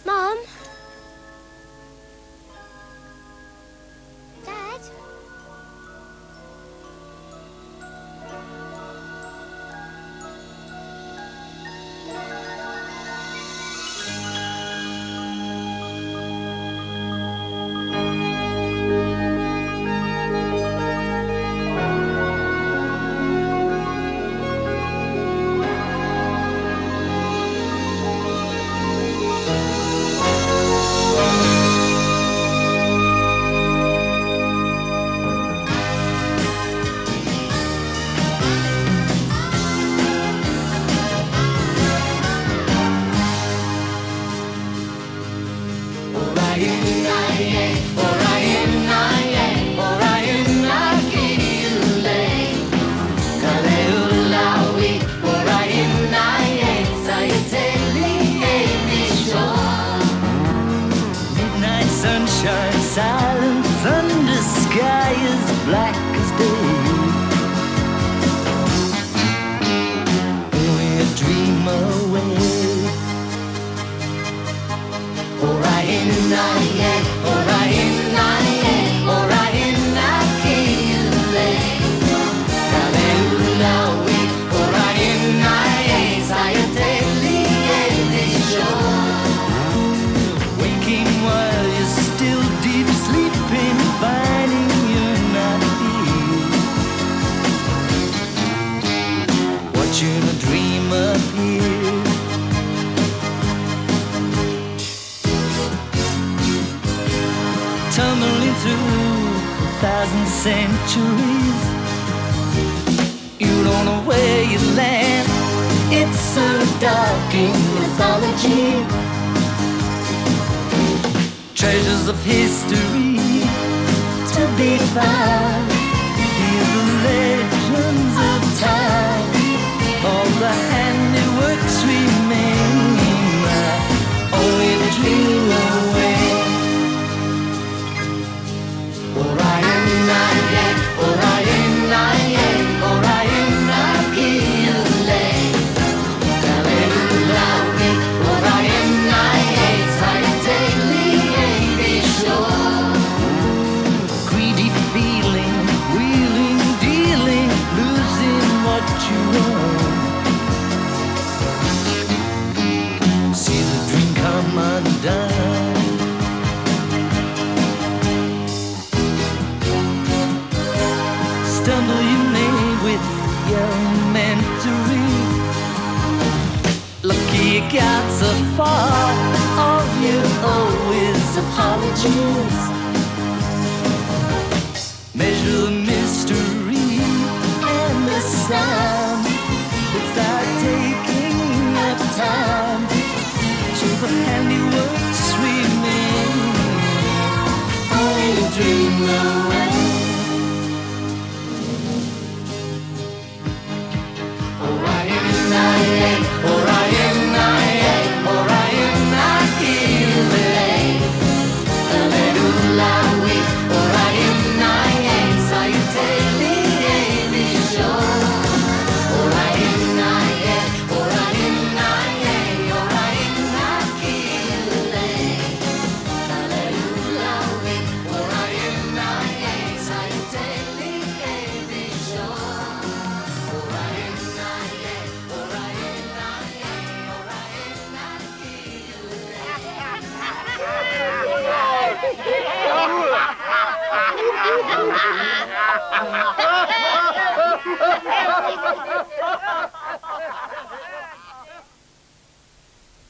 Mum? Dad? Silent thunder, sky as black as day. Only a dream away. Waking while you're still deep sleeping, finding you're not here. Watching a dream appear. Tumbling through 1,000 centuries. You don't know where you land. It's so dark in mythology. Treasures of history to be found. Hear the legends of time. All the handiworks remain. Only a dream away. Greedy feeling, wheeling, dealing, losing what you own. See the dream come undone. Stumble you may with your mentoring. Lucky you got so far, all you owe is apologies. Measure the mystery and the sound without taking enough time. So the handiworks remain. Only a dream away.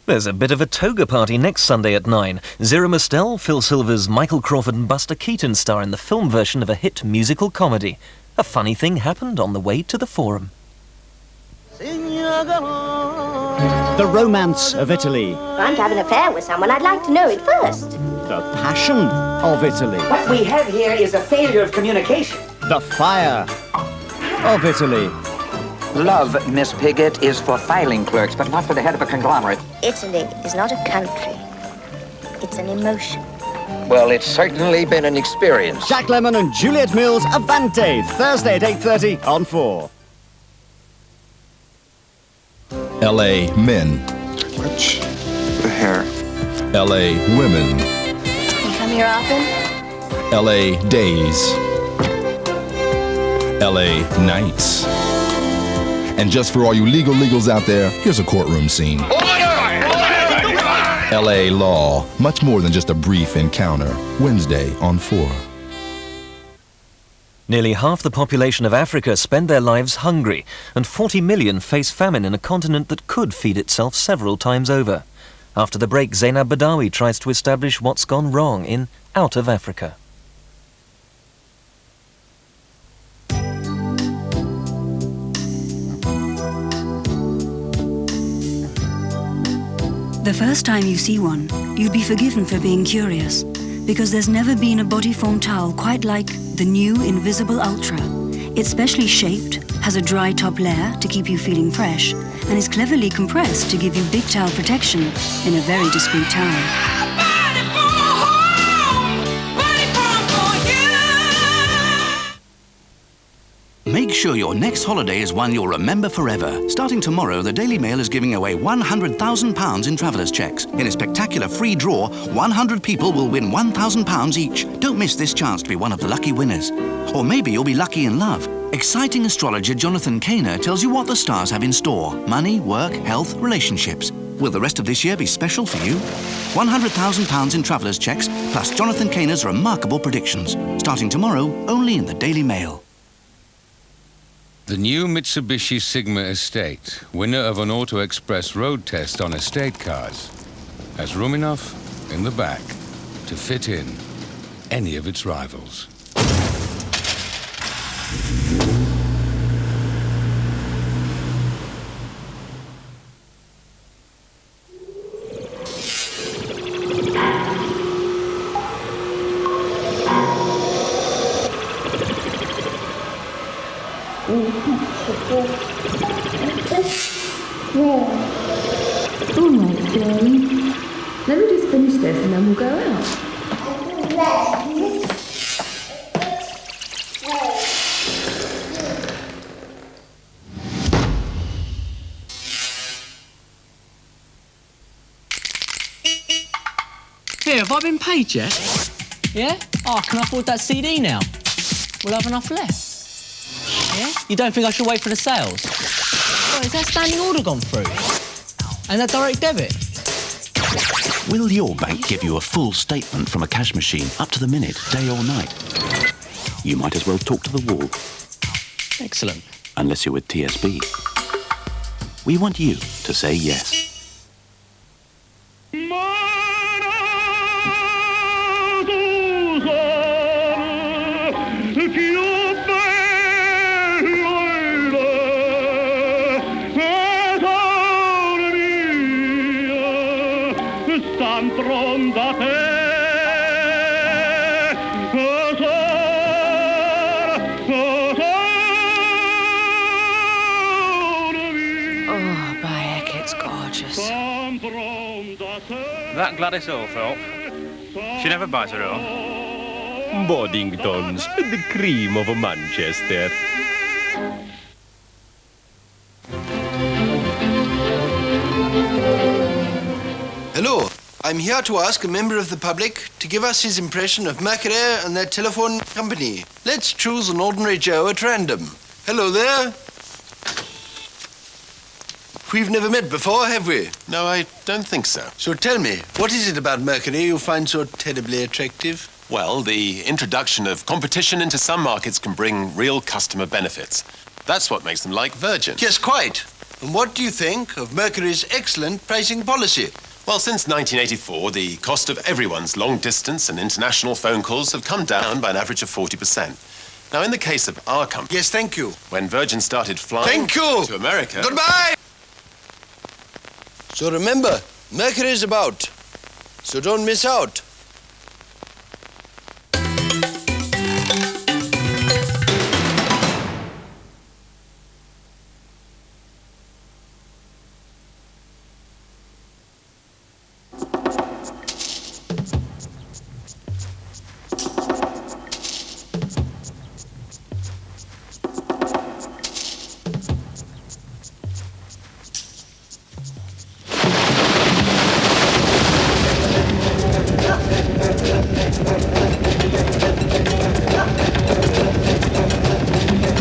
There's a bit of a toga party next Sunday at 9. Zira Mostel, Phil Silvers, Michael Crawford and Buster Keaton star in the film version of a hit musical comedy. A funny thing happened on the way to the Forum. The romance of Italy. If I'm to have an affair with someone, I'd like to know it first. The passion of Italy. What we have here is a failure of communication. The fire of Italy. Love, Miss Piggott, is for filing clerks, but not for the head of a conglomerate. Italy is not a country. It's an emotion. Well, it's certainly been an experience. Jack Lemmon and Juliet Mills, Avanti, Thursday at 8:30 on 4. LA men. Watch the hair. LA women. You come here often? LA days. LA nights. And just for all you legals out there, here's a courtroom scene. LA law, much more than just a brief encounter. Wednesday on 4. Nearly half the population of Africa spend their lives hungry, and 40 million face famine in a continent that could feed itself several times over. After the break, Zainab Badawi tries to establish what's gone wrong in Out of Africa. The first time you see one, you'd be forgiven for being curious, because there's never been a Bodyform towel quite like the new Invisible Ultra. It's specially shaped, has a dry top layer to keep you feeling fresh, and is cleverly compressed to give you big towel protection in a very discreet towel. Make sure your next holiday is one you'll remember forever. Starting tomorrow, the Daily Mail is giving away £100,000 in travellers' cheques. In a spectacular free draw, 100 people will win £1,000 each. Don't miss this chance to be one of the lucky winners. Or maybe you'll be lucky in love. Exciting astrologer Jonathan Kaner tells you what the stars have in store. Money, work, health, relationships. Will the rest of this year be special for you? £100,000 in travellers' cheques, plus Jonathan Kaner's remarkable predictions. Starting tomorrow, only in the Daily Mail. The new Mitsubishi Sigma Estate, winner of an Auto Express road test on estate cars, has room enough in the back to fit in any of its rivals. All right, darling. Let me just finish this and then we'll go out. Here, have I been paid yet? Yeah? Oh, can I afford that CD now? We'll have enough left. Yeah? You don't think I should wait for the sales? Oh, is that standing order gone through? And that direct debit? Will your bank give you a full statement from a cash machine up to the minute, day or night? You might as well talk to the wall. Excellent. Unless you're with TSB. We want you to say yes. That Gladys Oldthorpe, she never buys her own. Boddingtons, the cream of Manchester. Hello, I'm here to ask a member of the public to give us his impression of Mercury and their telephone company. Let's choose an ordinary Joe at random. Hello there. We've never met before, have we? No, I don't think so. So tell me, what is it about Mercury you find so terribly attractive? Well, the introduction of competition into some markets can bring real customer benefits. That's what makes them like Virgin. Yes, quite. And what do you think of Mercury's excellent pricing policy? Well, since 1984, the cost of everyone's long-distance and international phone calls have come down by an average of 40%. Now, in the case of our company... Yes, thank you. When Virgin started flying to America... Goodbye! So remember, Mercury is about, so don't miss out.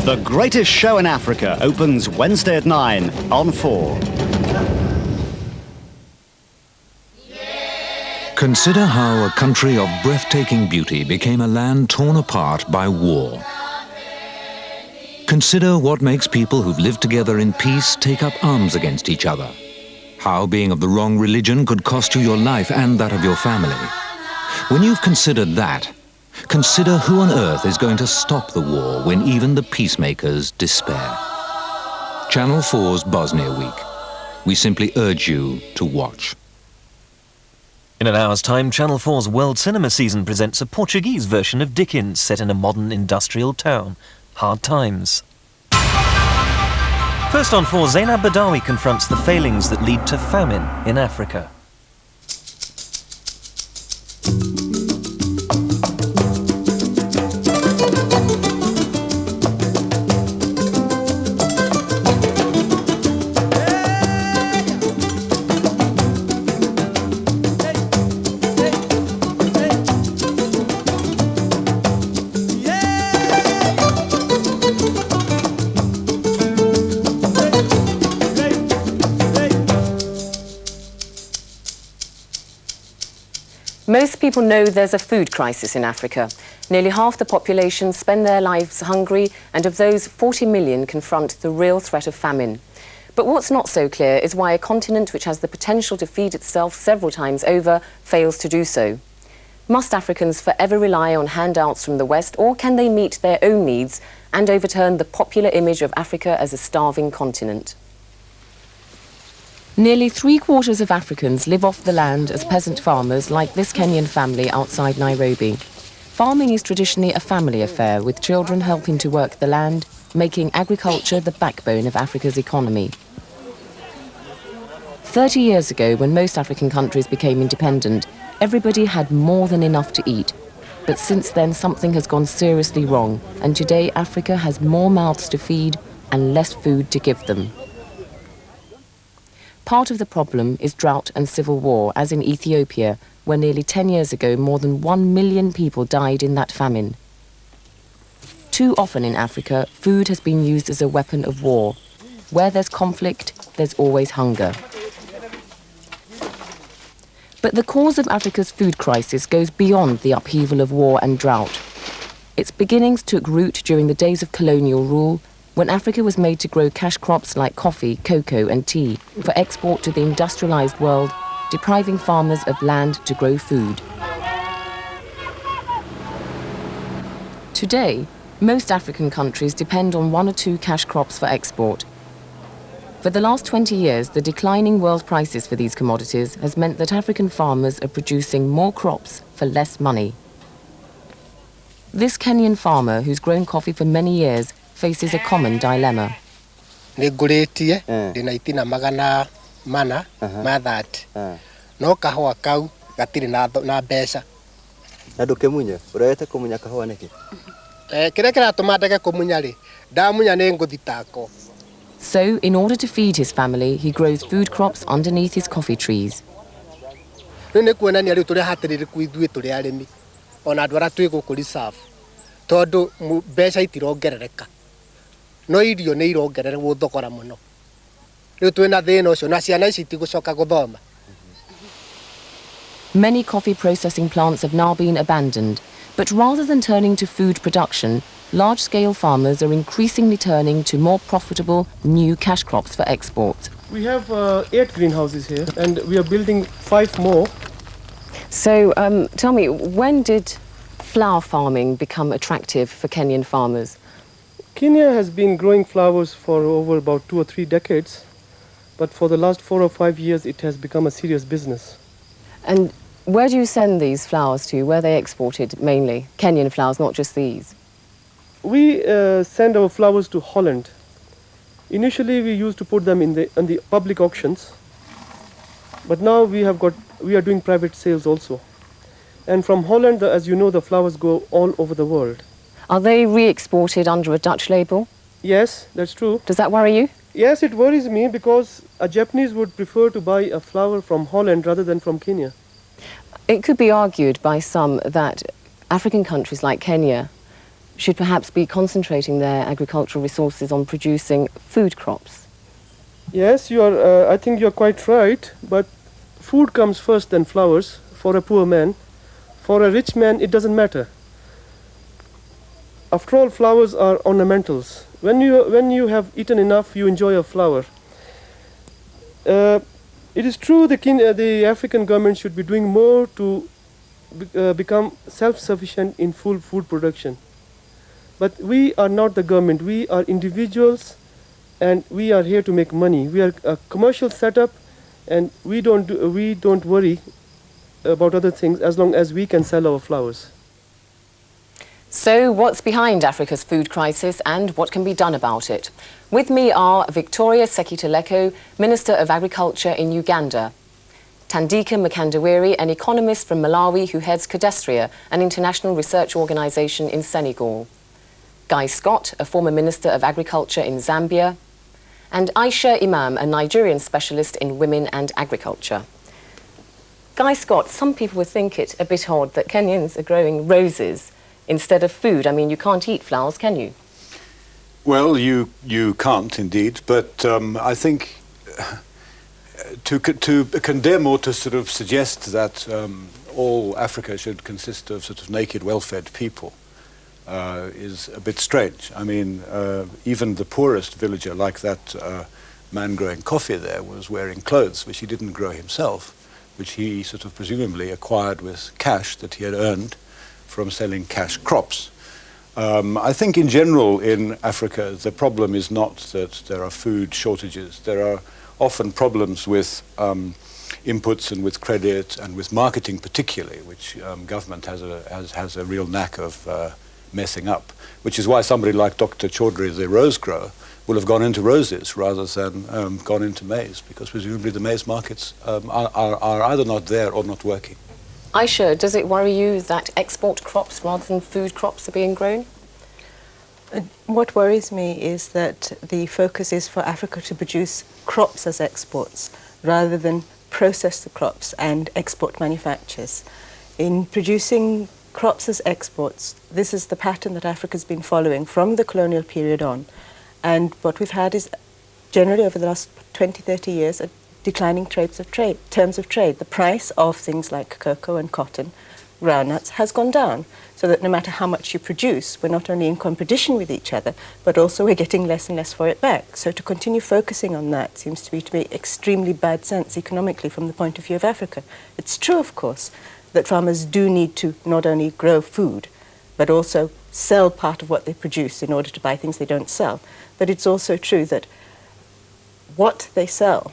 The Greatest Show in Africa opens Wednesday at 9 on 4. Consider how a country of breathtaking beauty became a land torn apart by war. Consider what makes people who've lived together in peace take up arms against each other. How being of the wrong religion could cost you your life and that of your family. When you've considered that, consider who on earth is going to stop the war when even the peacemakers despair. Channel 4's Bosnia Week. We simply urge you to watch. In an hour's time, Channel 4's World Cinema Season presents a Portuguese version of Dickens set in a modern industrial town. Hard Times. First on 4, Zainab Badawi confronts the failings that lead to famine in Africa. Most people know there's a food crisis in Africa. Nearly half the population spend their lives hungry, and of those, 40 million confront the real threat of famine. But what's not so clear is why a continent which has the potential to feed itself several times over fails to do so. Must Africans forever rely on handouts from the West, or can they meet their own needs and overturn the popular image of Africa as a starving continent? Nearly 3/4 of Africans live off the land as peasant farmers, like this Kenyan family outside Nairobi. Farming is traditionally a family affair, with children helping to work the land, making agriculture the backbone of Africa's economy. 30 years ago, when most African countries became independent, everybody had more than enough to eat. But since then, something has gone seriously wrong, and today Africa has more mouths to feed and less food to give them. Part of the problem is drought and civil war, as in Ethiopia, where nearly 10 years ago more than 1 million people died in that famine. Too often in Africa, food has been used as a weapon of war. Where there's conflict, there's always hunger. But the cause of Africa's food crisis goes beyond the upheaval of war and drought. Its beginnings took root during the days of colonial rule, when Africa was made to grow cash crops like coffee, cocoa and tea for export to the industrialized world, depriving farmers of land to grow food. Today, most African countries depend on 1 or 2 cash crops for export. For the last 20 years, the declining world prices for these commodities has meant that African farmers are producing more crops for less money. This Kenyan farmer, who's grown coffee for many years, faces a common dilemma. Nĩngũrĩtie ndĩna itina magana mana ma 30 no kahũa kau gatirĩ na mbeca. Na ndũkĩmunya ũrete kũmunya kahũa nĩkĩ? Kĩrĩa kĩratũma ndege kũmunya rĩ ndamunya nĩ ngũthitangwo. So, in order to feed his family, he grows food crops underneath his coffee trees. Rĩu nĩ kuonania rĩu tũrĩa hatĩrĩrĩku ithuĩ tũrĩ arĩmi ona andũ arĩa twĩ gũkũ reserve tondũ mbeca itirongerereka. No irio nĩ irongererwo thogora mũno. Rĩu twĩna thĩna ũcio na ciana ici itigũcoka gũthoma. Many coffee processing plants have now been abandoned, but rather than turning to food production, large-scale farmers are increasingly turning to more profitable new cash crops for export. We have 8 greenhouses here, and we are building 5 more. So, tell me, when did flower farming become attractive for Kenyan farmers? Kenya has been growing flowers for over about 2 or 3 decades, but for the last 4 or 5 years it has become a serious business. And where do you send these flowers to? Where are they exported mainly? Kenyan flowers, not just these? We send our flowers to Holland. Initially we used to put them in the public auctions, but now we are doing private sales also. And from Holland, as you know, the flowers go all over the world. Are they re-exported under a Dutch label? Yes, that's true. Does that worry you? Yes, it worries me because a Japanese would prefer to buy a flower from Holland rather than from Kenya. It could be argued by some that African countries like Kenya should perhaps be concentrating their agricultural resources on producing food crops. Yes, I think you're quite right, but food comes first, then flowers for a poor man. For a rich man, it doesn't matter. After all, flowers are ornamentals. When you have eaten enough, you enjoy a flower. It is true the African government should be doing more to become self-sufficient in full food production. But we are not the government. We are individuals, and we are here to make money. We are a commercial setup, and we don't worry about other things as long as we can sell our flowers. So what's behind Africa's food crisis and what can be done about it? With me are Victoria Sekiteleko, Minister of Agriculture in Uganda, Tandika Mkandawiri, an economist from Malawi who heads Cadastria, an international research organisation in Senegal, Guy Scott, a former Minister of Agriculture in Zambia, and Aisha Imam, a Nigerian specialist in women and agriculture. Guy Scott, some people would think it a bit odd that Kenyans are growing roses instead of food. I mean, you can't eat flowers, can you? Well, you can't indeed, but I think to condemn or to sort of suggest that all Africa should consist of sort of naked, well-fed people is a bit strange. I mean, even the poorest villager, like that man growing coffee there, was wearing clothes which he didn't grow himself, which he sort of presumably acquired with cash that he had earned from selling cash crops. I think in general in Africa the problem is not that there are food shortages. There are often problems with inputs and with credit and with marketing particularly, which government has a real knack of messing up, which is why somebody like Dr. Chaudhry, the rose grower, will have gone into roses rather than gone into maize, because presumably the maize markets are either not there or not working. Aisha, does it worry you that export crops rather than food crops are being grown? What worries me is that the focus is for Africa to produce crops as exports rather than process the crops and export manufactures. In producing crops as exports, this is the pattern that Africa's been following from the colonial period on. And what we've had is generally over the last 20, 30 years, a declining terms of trade. The price of things like cocoa and cotton, groundnuts, has gone down, so that no matter how much you produce, we're not only in competition with each other, but also we're getting less and less for it back. So to continue focusing on that seems to be extremely bad sense economically from the point of view of Africa. It's true, of course, that farmers do need to not only grow food, but also sell part of what they produce in order to buy things they don't sell. But it's also true that what they sell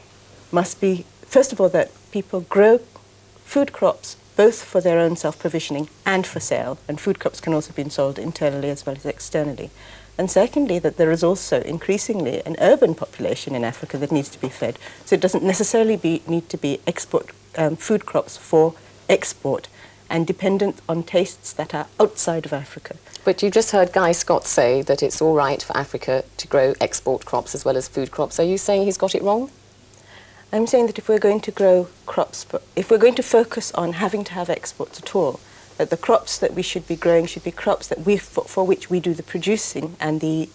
must be, first of all, that people grow food crops both for their own self-provisioning and for sale, and food crops can also be sold internally as well as externally. And secondly, that there is also increasingly an urban population in Africa that needs to be fed. So it doesn't necessarily need to be export food crops for export and dependent on tastes that are outside of Africa. But you just heard Guy Scott say that it's all right for Africa to grow export crops as well as food crops. Are you saying he's got it wrong? I'm saying that if we're going to grow crops, if we're going to focus on having to have exports at all, that the crops that we should be growing should be crops that for which we do the producing and the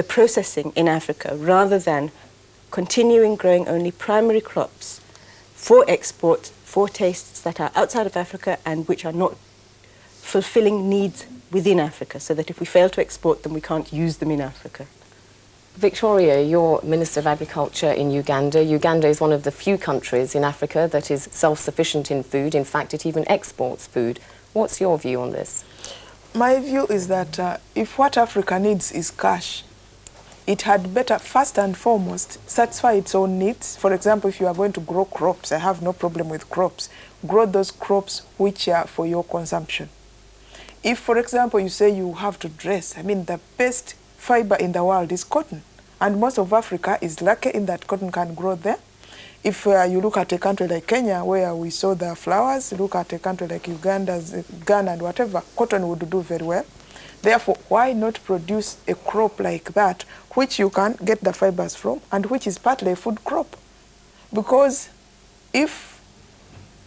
processing in Africa, rather than continuing growing only primary crops for export, for tastes that are outside of Africa and which are not fulfilling needs within Africa, so that if we fail to export them, we can't use them in Africa. Victoria, you're Minister of Agriculture in Uganda. Uganda is one of the few countries in Africa that is self-sufficient in food. In fact, it even exports food. What's your view on this? My view is that if what Africa needs is cash, it had better, first and foremost, satisfy its own needs. For example, if you are going to grow crops, I have no problem with crops. Grow those crops which are for your consumption. If, for example, you say you have to dress, I mean, the best fiber in the world is cotton, and most of Africa is lucky in that cotton can grow there. If you look at a country like Kenya, where we saw the flowers, look at a country like Uganda, Ghana, and whatever, cotton would do very well. Therefore, why not produce a crop like that, which you can get the fibers from, and which is partly a food crop? Because if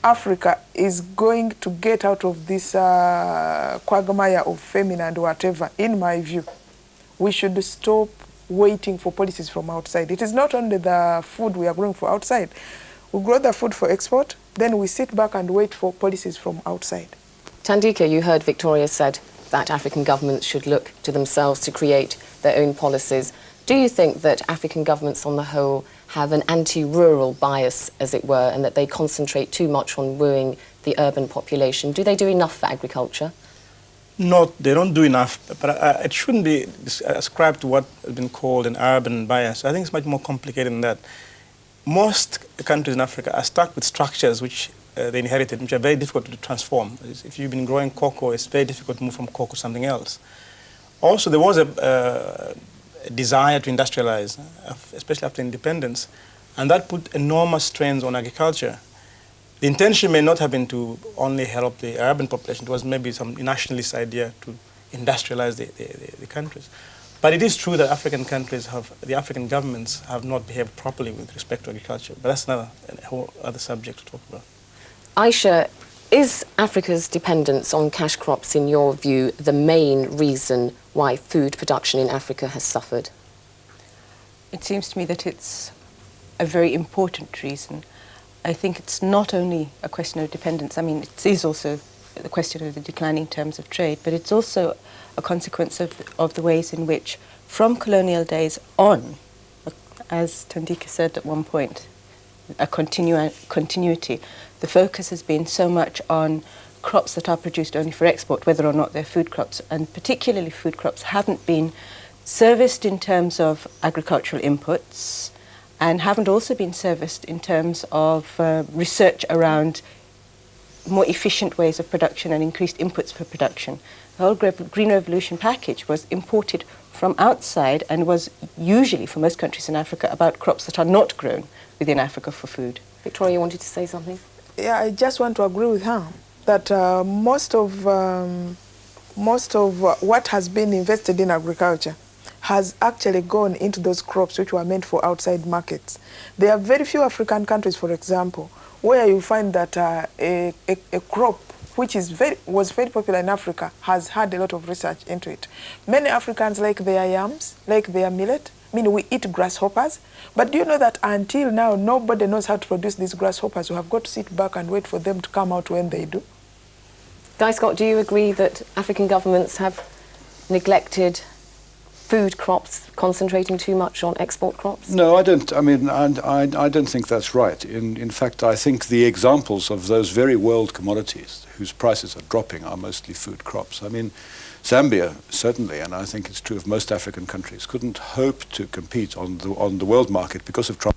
Africa is going to get out of this quagmire of famine and whatever, in my view, we should stop waiting for policies from outside. It is not only the food we are growing for outside. We grow the food for export, then we sit back and wait for policies from outside. Tandika, you heard Victoria said that African governments should look to themselves to create their own policies. Do you think that African governments on the whole have an anti-rural bias, as it were, and that they concentrate too much on wooing the urban population? Do they do enough for agriculture? No, they don't do enough, but it shouldn't be ascribed to what has been called an urban bias. I think it's much more complicated than that. Most countries in Africa are stuck with structures which they inherited, which are very difficult to transform. If you've been growing cocoa, it's very difficult to move from cocoa to something else. Also, there was a desire to industrialize, especially after independence, and that put enormous strains on agriculture. The intention may not have been to only help the urban population. It was maybe some nationalist idea to industrialize the countries. But it is true that the African governments have not behaved properly with respect to agriculture. But that's a whole other subject to talk about. Aisha, is Africa's dependence on cash crops, in your view, the main reason why food production in Africa has suffered? It seems to me that it's a very important reason. I think it's not only a question of dependence. I mean, it is also the question of the declining terms of trade, but it's also a consequence of the ways in which, from colonial days on, as Tandika said at one point, a continuity, the focus has been so much on crops that are produced only for export, whether or not they're food crops, and particularly food crops haven't been serviced in terms of agricultural inputs, and haven't also been serviced in terms of research around more efficient ways of production and increased inputs for production. The whole Green Revolution package was imported from outside and was usually, for most countries in Africa, about crops that are not grown within Africa for food. Victoria, you wanted to say something? Yeah, I just want to agree with her that most of what has been invested in agriculture has actually gone into those crops which were meant for outside markets. There are very few African countries, for example, where you find that a crop which was very popular in Africa has had a lot of research into it. Many Africans like their yams, like their millet. I mean, we eat grasshoppers. But do you know that until now, nobody knows how to produce these grasshoppers? We have got to sit back and wait for them to come out when they do. Guy Scott, do you agree that African governments have neglected food crops, concentrating too much on export crops? No, I don't. I mean, I don't think that's right. In fact, I think the examples of those very world commodities whose prices are dropping are mostly food crops. I mean, Zambia, certainly, and I think it's true of most African countries, couldn't hope to compete on the world market because of Trump.